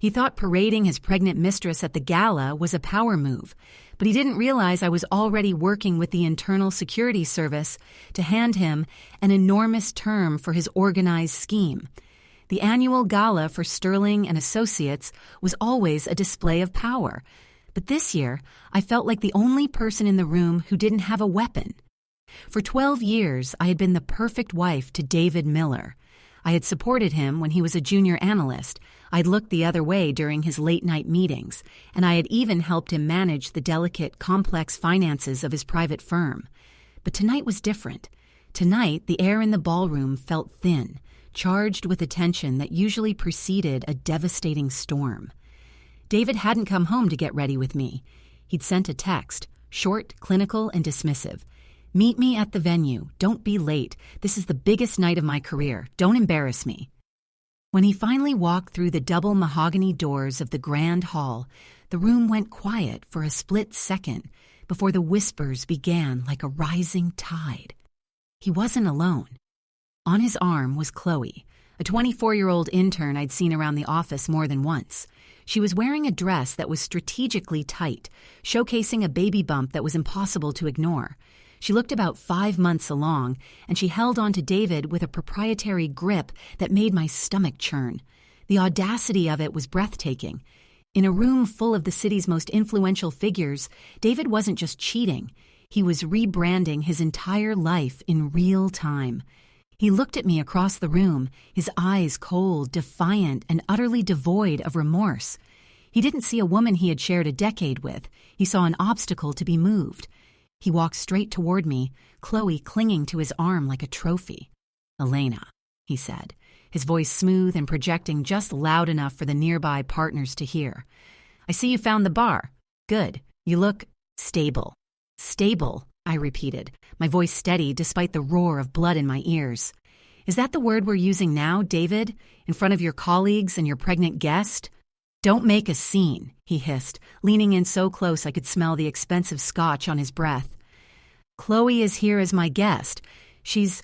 He thought parading his pregnant mistress at the gala was a power move, but he didn't realize I was already working with the Internal Security Service to hand him an enormous term for his organized scheme. The annual gala for Sterling and Associates was always a display of power, but this year I felt like the only person in the room who didn't have a weapon. For 12 years, I had been the perfect wife to David Miller. I had supported him when he was a junior analyst. I'd looked the other way during his late-night meetings, and I had even helped him manage the delicate, complex finances of his private firm. But tonight was different. Tonight, the air in the ballroom felt thin, charged with a tension that usually preceded a devastating storm. David hadn't come home to get ready with me. He'd sent a text, short, clinical, and dismissive. "Meet me at the venue. Don't be late. This is the biggest night of my career. Don't embarrass me." When he finally walked through the double mahogany doors of the grand hall, the room went quiet for a split second before the whispers began like a rising tide. He wasn't alone. On his arm was Chloe, a 24-year-old intern I'd seen around the office more than once. She was wearing a dress that was strategically tight, showcasing a baby bump that was impossible to ignore. She looked about 5 months along, and she held on to David with a proprietary grip that made my stomach churn. The audacity of it was breathtaking. In a room full of the city's most influential figures, David wasn't just cheating. He was rebranding his entire life in real time. He looked at me across the room, his eyes cold, defiant, and utterly devoid of remorse. He didn't see a woman he had shared a decade with. He saw an obstacle to be moved. He walked straight toward me, Chloe clinging to his arm like a trophy. "Elena," he said, his voice smooth and projecting just loud enough for the nearby partners to hear. "I see you found the bar. Good. You look stable." "Stable," I repeated, my voice steady despite the roar of blood in my ears. "Is that the word we're using now, David, in front of your colleagues and your pregnant guest?" "Don't make a scene," he hissed, leaning in so close I could smell the expensive scotch on his breath. "Chloe is here as my guest. She's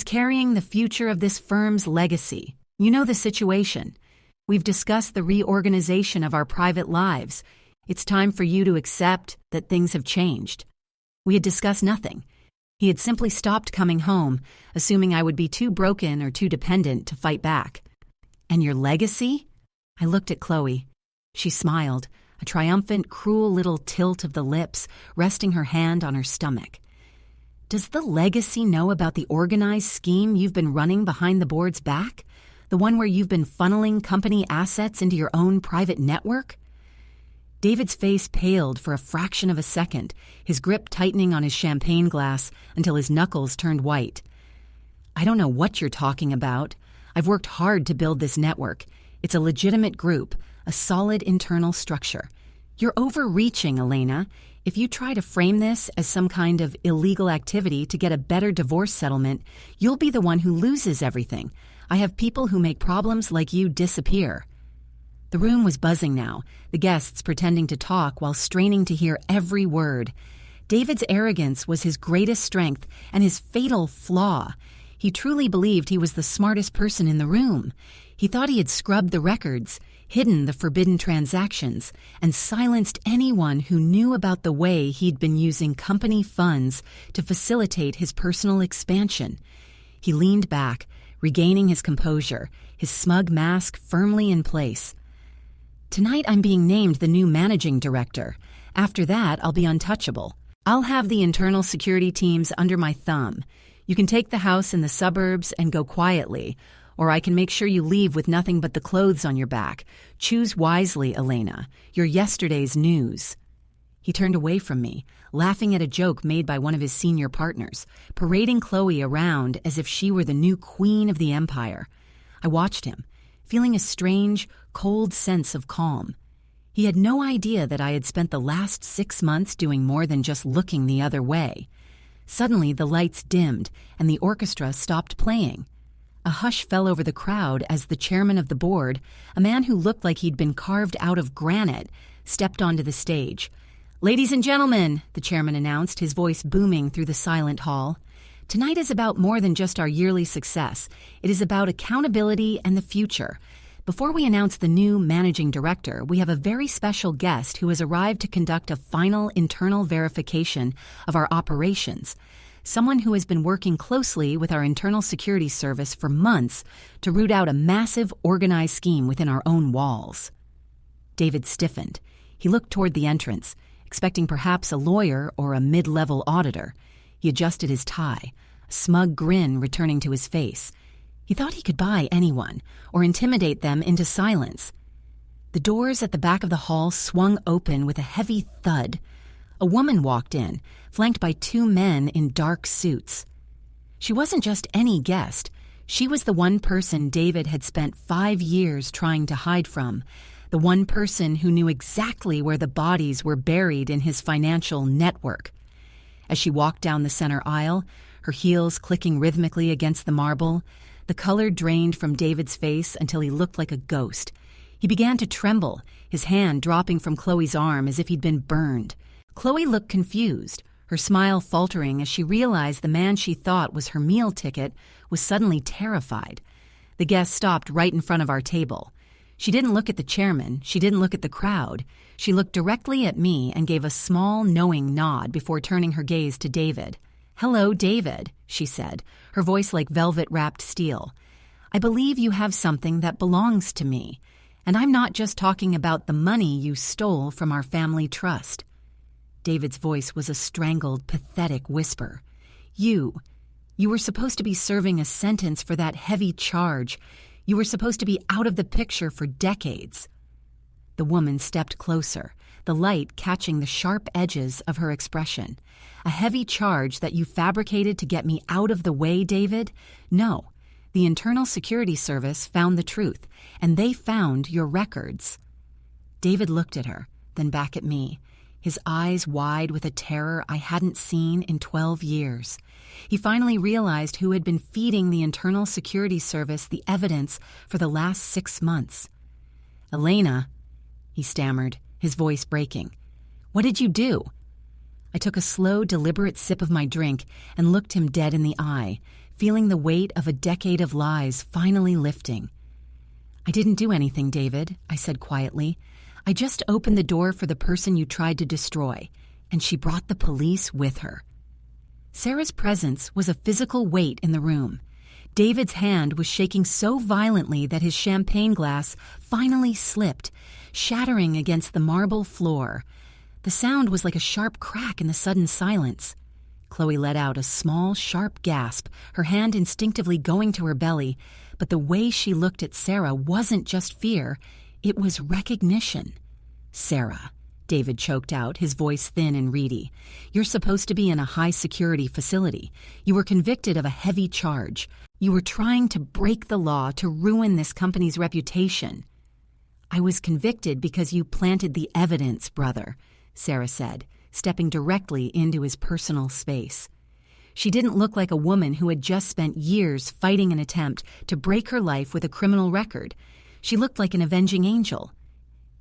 carrying the future of this firm's legacy. You know the situation. We've discussed the reorganization of our private lives. It's time for you to accept that things have changed." We had discussed nothing. He had simply stopped coming home, assuming I would be too broken or too dependent to fight back. "And your legacy?" I looked at Chloe. She smiled, a triumphant, cruel little tilt of the lips, resting her hand on her stomach. "Does the legacy know about the organized scheme you've been running behind the board's back? The one where you've been funneling company assets into your own private network?" David's face paled for a fraction of a second, his grip tightening on his champagne glass until his knuckles turned white. "I don't know what you're talking about. I've worked hard to build this network. It's a legitimate group, a solid internal structure. You're overreaching, Elena. If you try to frame this as some kind of illegal activity to get a better divorce settlement, you'll be the one who loses everything. I have people who make problems like you disappear." The room was buzzing now, the guests pretending to talk while straining to hear every word. David's arrogance was his greatest strength and his fatal flaw. He truly believed he was the smartest person in the room. He thought he had scrubbed the records, hidden the forbidden transactions, and silenced anyone who knew about the way he'd been using company funds to facilitate his personal expansion. He leaned back, regaining his composure, his smug mask firmly in place. "Tonight I'm being named the new managing director. After that, I'll be untouchable. I'll have the internal security teams under my thumb. You can take the house in the suburbs and go quietly, or I can make sure you leave with nothing but the clothes on your back. Choose wisely, Elena. You're yesterday's news." He turned away from me, laughing at a joke made by one of his senior partners, parading Chloe around as if she were the new queen of the empire. I watched him, feeling a strange, cold sense of calm. He had no idea that I had spent the last 6 months doing more than just looking the other way. Suddenly, the lights dimmed, and the orchestra stopped playing. A hush fell over the crowd as the chairman of the board, a man who looked like he'd been carved out of granite, stepped onto the stage. "Ladies and gentlemen," the chairman announced, his voice booming through the silent hall, "tonight is about more than just our yearly success. It is about accountability and the future. Before we announce the new managing director, we have a very special guest who has arrived to conduct a final internal verification of our operations. Someone who has been working closely with our internal security service for months to root out a massive organized scheme within our own walls. David stiffened. He looked toward the entrance, expecting perhaps a lawyer or a mid-level auditor. He adjusted his tie, a smug grin returning to his face. He thought he could buy anyone or intimidate them into silence. The doors at the back of the hall swung open with a heavy thud. A woman walked in, flanked by two men in dark suits. She wasn't just any guest. She was the one person David had spent 5 years trying to hide from, the one person who knew exactly where the bodies were buried in his financial network. As she walked down the center aisle, her heels clicking rhythmically against the marble, the color drained from David's face until he looked like a ghost. He began to tremble, his hand dropping from Chloe's arm as if he'd been burned. Chloe looked confused, her smile faltering as she realized the man she thought was her meal ticket was suddenly terrified. The guest stopped right in front of our table. She didn't look at the chairman, she didn't look at the crowd. She looked directly at me and gave a small, knowing nod before turning her gaze to David. "Hello, David," she said, her voice like velvet-wrapped steel. "I believe you have something that belongs to me, and I'm not just talking about the money you stole from our family trust." David's voice was a strangled, pathetic whisper. You were supposed to be serving a sentence for that heavy charge. You were supposed to be out of the picture for decades." The woman stepped closer, the light catching the sharp edges of her expression. "A heavy charge that you fabricated to get me out of the way, David? No. The Internal Security Service found the truth, and they found your records." David looked at her, then back at me, his eyes wide with a terror I hadn't seen in 12 years. He finally realized who had been feeding the Internal Security Service the evidence for the last 6 months. "Elena," he stammered, his voice breaking. "What did you do?" I took a slow, deliberate sip of my drink and looked him dead in the eye, feeling the weight of a decade of lies finally lifting. "I didn't do anything, David," I said quietly. "I just opened the door for the person you tried to destroy, and she brought the police with her." Sarah's presence was a physical weight in the room. David's hand was shaking so violently that his champagne glass finally slipped, shattering against the marble floor. The sound was like a sharp crack in the sudden silence. Chloe let out a small, sharp gasp, her hand instinctively going to her belly, but the way she looked at Sarah wasn't just fear, it was recognition. "Sarah," David choked out, his voice thin and reedy, "you're supposed to be in a high-security facility. You were convicted of a heavy charge. You were trying to break the law to ruin this company's reputation." "I was convicted because you planted the evidence, brother," Sarah said, stepping directly into his personal space. She didn't look like a woman who had just spent years fighting an attempt to break her life with a criminal record. She looked like an avenging angel.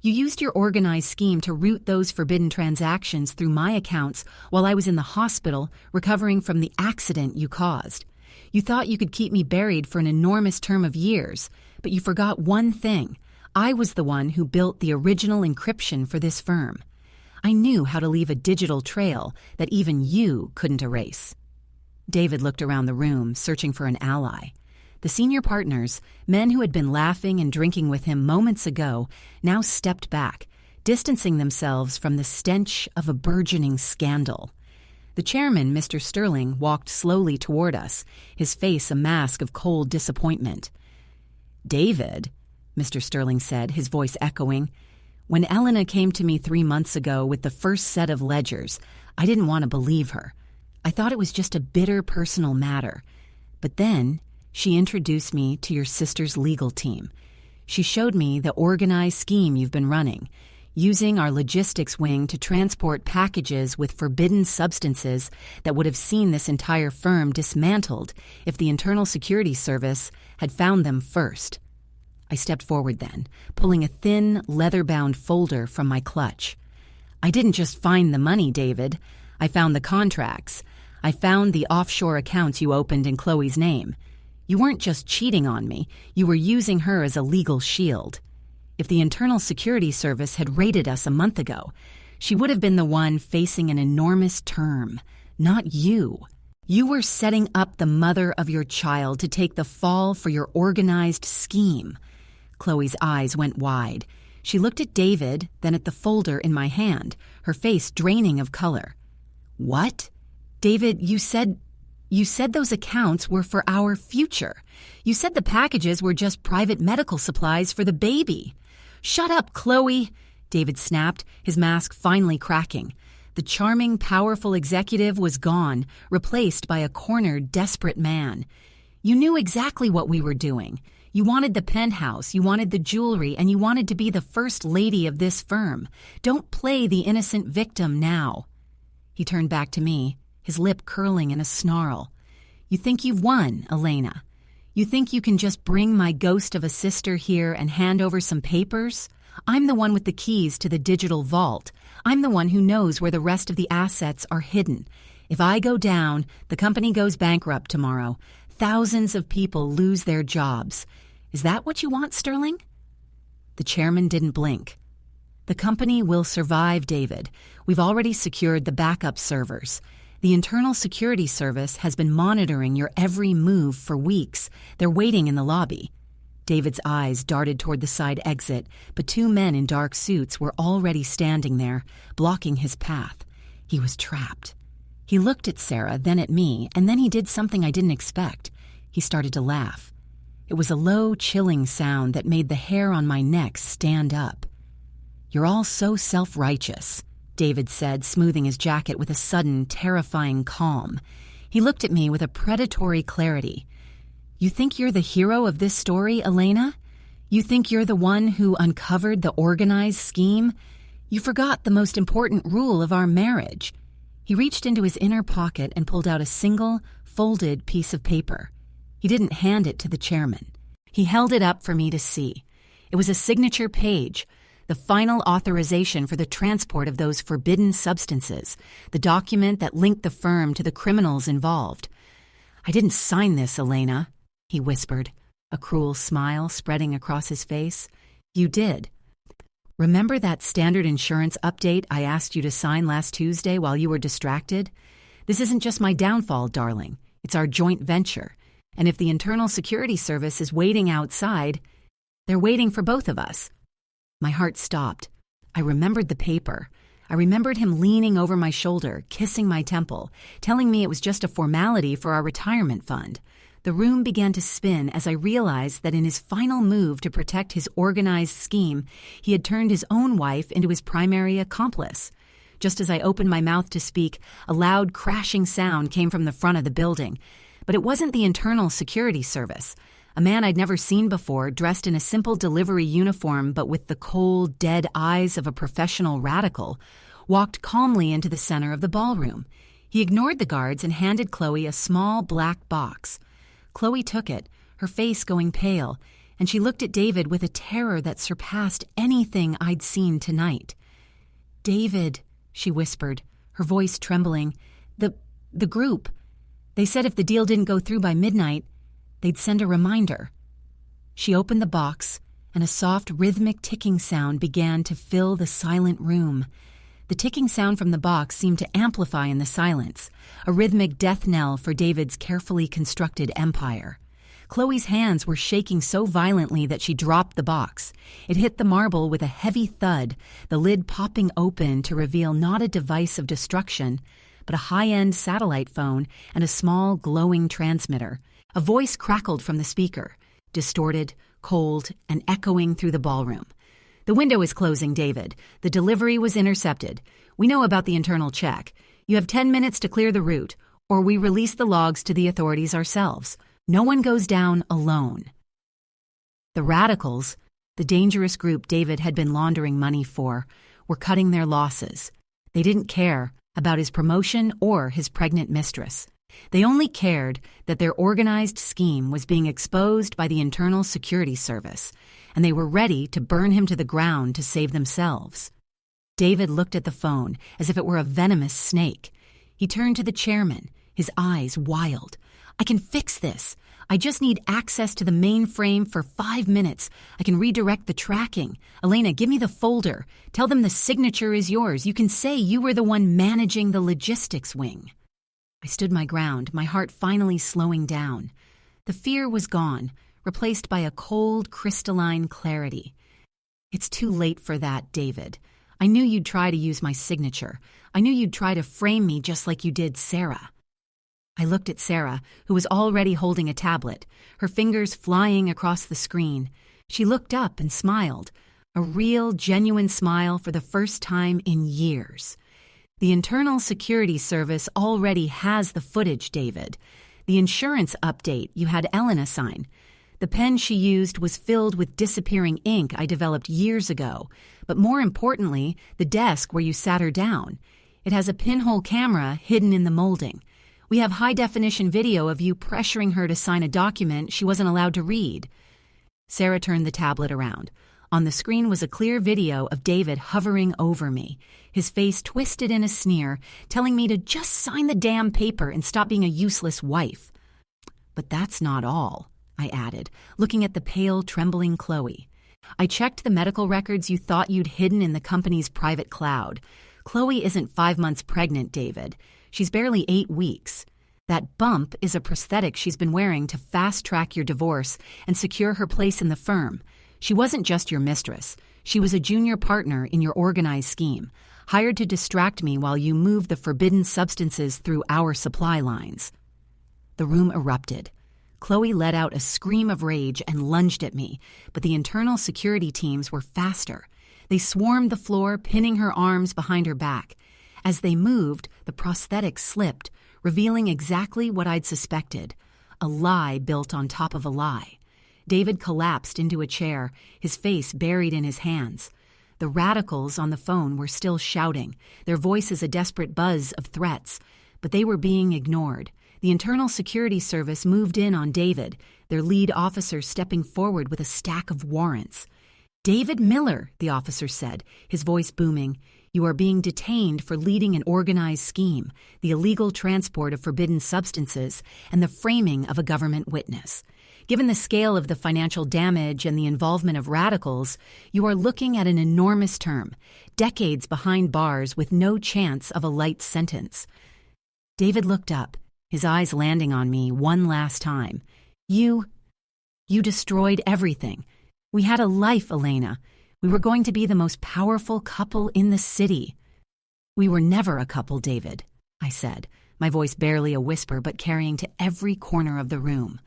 "You used your organized scheme to route those forbidden transactions through my accounts while I was in the hospital recovering from the accident you caused. You thought you could keep me buried for an enormous term of years, but you forgot one thing. I was the one who built the original encryption for this firm. I knew how to leave a digital trail that even you couldn't erase." David looked around the room, searching for an ally. The senior partners, men who had been laughing and drinking with him moments ago, now stepped back, distancing themselves from the stench of a burgeoning scandal. The chairman, Mr. Sterling, walked slowly toward us, his face a mask of cold disappointment. "David," Mr. Sterling said, his voice echoing, "when Elena came to me 3 months ago with the first set of ledgers, I didn't want to believe her. I thought it was just a bitter personal matter. But then she introduced me to your sister's legal team. She showed me the organized scheme you've been running, using our logistics wing to transport packages with forbidden substances that would have seen this entire firm dismantled if the Internal Security Service had found them first." I stepped forward then, pulling a thin, leather-bound folder from my clutch. "I didn't just find the money, David. I found the contracts. I found the offshore accounts you opened in Chloe's name. You weren't just cheating on me, you were using her as a legal shield. If the Internal Security Service had raided us a month ago, she would have been the one facing an enormous term, not you. You were setting up the mother of your child to take the fall for your organized scheme. Chloe's eyes went wide. She looked at David, then at the folder in my hand, her face draining of color. What? David, you said those accounts were for our future. You said the packages were just private medical supplies for the baby. Shut up, Chloe, David snapped, his mask finally cracking. The charming, powerful executive was gone, replaced by a cornered, desperate man. You knew exactly what we were doing. You wanted the penthouse, you wanted the jewelry, and you wanted to be the first lady of this firm. Don't play the innocent victim now. He turned back to me, his lip curling in a snarl. You think you've won, Elena? You think you can just bring my ghost of a sister here and hand over some papers? I'm the one with the keys to the digital vault. I'm the one who knows where the rest of the assets are hidden. If I go down, the company goes bankrupt tomorrow. Thousands of people lose their jobs. Is that what you want, Sterling? The chairman didn't blink. The company will survive, David. We've already secured the backup servers. The Internal Security Service has been monitoring your every move for weeks. They're waiting in the lobby. David's eyes darted toward the side exit, but two men in dark suits were already standing there, blocking his path. He was trapped. He looked at Sarah, then at me, and then he did something I didn't expect. He started to laugh. It was a low, chilling sound that made the hair on my neck stand up. You're all so self-righteous, David said, smoothing his jacket with a sudden, terrifying calm. He looked at me with a predatory clarity. You think you're the hero of this story, Elena? You think you're the one who uncovered the organized scheme? You forgot the most important rule of our marriage. He reached into his inner pocket and pulled out a single, folded piece of paper. He didn't hand it to the chairman. He held it up for me to see. It was a signature page, the final authorization for the transport of those forbidden substances, the document that linked the firm to the criminals involved. I didn't sign this, Elena, he whispered, a cruel smile spreading across his face. You did. Remember that standard insurance update I asked you to sign last Tuesday while you were distracted? This isn't just my downfall, darling. It's our joint venture. And if the Internal Security Service is waiting outside, they're waiting for both of us. My heart stopped. I remembered the paper. I remembered him leaning over my shoulder, kissing my temple, telling me it was just a formality for our retirement fund. The room began to spin as I realized that in his final move to protect his organized scheme, he had turned his own wife into his primary accomplice. Just as I opened my mouth to speak, a loud crashing sound came from the front of the building. But it wasn't the Internal Security Service. A man I'd never seen before, dressed in a simple delivery uniform but with the cold, dead eyes of a professional radical, walked calmly into the center of the ballroom. He ignored the guards and handed Chloe a small black box. Chloe took it, her face going pale, and she looked at David with a terror that surpassed anything I'd seen tonight. "David," she whispered, her voice trembling, the group. They said if the deal didn't go through by midnight, they'd send a reminder." She opened the box, and a soft, rhythmic ticking sound began to fill the silent room. The ticking sound from the box seemed to amplify in the silence, a rhythmic death knell for David's carefully constructed empire. Chloe's hands were shaking so violently that she dropped the box. It hit the marble with a heavy thud, the lid popping open to reveal not a device of destruction, but a high-end satellite phone and a small, glowing transmitter. A voice crackled from the speaker, distorted, cold, and echoing through the ballroom. "The window is closing, David. The delivery was intercepted. We know about the internal check. You have 10 minutes to clear the route, or we release the logs to the authorities ourselves. No one goes down alone." The radicals, the dangerous group David had been laundering money for, were cutting their losses. They didn't care about his promotion or his pregnant mistress. They only cared that their organized scheme was being exposed by the Internal Security Service, and they were ready to burn him to the ground to save themselves. David looked at the phone as if it were a venomous snake. He turned to the chairman, his eyes wild. "I can fix this. I just need access to the mainframe for 5 minutes. I can redirect the tracking. Elena, give me the folder. Tell them the signature is yours. You can say you were the one managing the logistics wing. I stood my ground, my heart finally slowing down. The fear was gone, replaced by a cold, crystalline clarity. It's too late for that, David. I knew you'd try to use my signature. I knew you'd try to frame me just like you did Sarah. I looked at Sarah, who was already holding a tablet, her fingers flying across the screen. She looked up and smiled, a real, genuine smile for the first time in years. The Internal Security Service already has the footage, David. The insurance update you had Elena sign. The pen she used was filled with disappearing ink I developed years ago, but more importantly, the desk where you sat her down. It has a pinhole camera hidden in the molding. We have high-definition video of you pressuring her to sign a document she wasn't allowed to read. Sarah turned the tablet around. On the screen was a clear video of David hovering over me, his face twisted in a sneer, telling me to just sign the damn paper and stop being a useless wife. But that's not all, I added, looking at the pale, trembling Chloe. I checked the medical records you thought you'd hidden in the company's private cloud. Chloe isn't 5 months pregnant, David. She's barely 8 weeks. That bump is a prosthetic she's been wearing to fast-track your divorce and secure her place in the firm. She wasn't just your mistress. She was a junior partner in your organized scheme, hired to distract me while you moved the forbidden substances through our supply lines. The room erupted. Chloe let out a scream of rage and lunged at me, but the internal security teams were faster. They swarmed the floor, pinning her arms behind her back. As they moved, the prosthetic slipped, revealing exactly what I'd suspected, a lie built on top of a lie. David collapsed into a chair, his face buried in his hands. The radicals on the phone were still shouting, their voices a desperate buzz of threats, but they were being ignored. The Internal Security Service moved in on David, their lead officer stepping forward with a stack of warrants. "David Miller," the officer said, his voice booming, "you are being detained for leading an organized scheme, the illegal transport of forbidden substances, and the framing of a government witness. Given the scale of the financial damage and the involvement of radicals, you are looking at an enormous term, decades behind bars with no chance of a light sentence." David looked up, his eyes landing on me one last time. You destroyed everything. We had a life, Elena. We were going to be the most powerful couple in the city." "We were never a couple, David," I said, my voice barely a whisper but carrying to every corner of the room.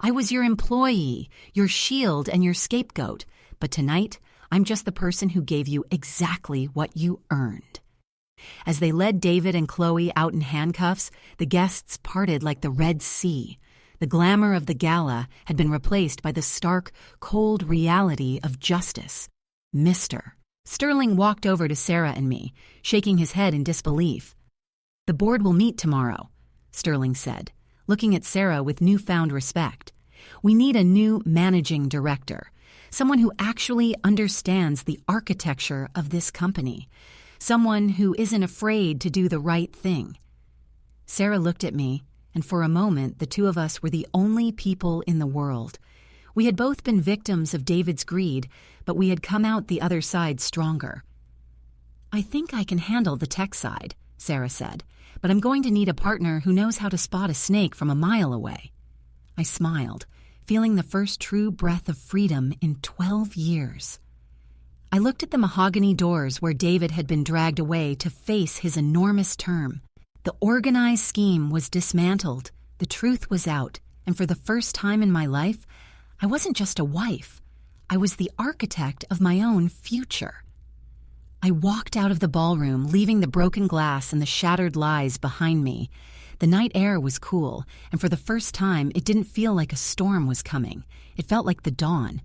"I was your employee, your shield and your scapegoat, but tonight I'm just the person who gave you exactly what you earned." As they led David and Chloe out in handcuffs, the guests parted like the Red Sea. The glamour of the gala had been replaced by the stark, cold reality of justice. "Mister." Sterling walked over to Sarah and me, shaking his head in disbelief. "The board will meet tomorrow," Sterling said, looking at Sarah with newfound respect. "We need a new managing director, someone who actually understands the architecture of this company, someone who isn't afraid to do the right thing." Sarah looked at me, and for a moment the two of us were the only people in the world. We had both been victims of David's greed, but we had come out the other side stronger. "I think I can handle the tech side," Sarah said, "but I'm going to need a partner who knows how to spot a snake from a mile away." I smiled, feeling the first true breath of freedom in 12 years. I looked at the mahogany doors where David had been dragged away to face his enormous term. The organized scheme was dismantled, the truth was out, and for the first time in my life, I wasn't just a wife. I was the architect of my own future. I walked out of the ballroom, leaving the broken glass and the shattered lies behind me. The night air was cool, and for the first time, it didn't feel like a storm was coming. It felt like the dawn,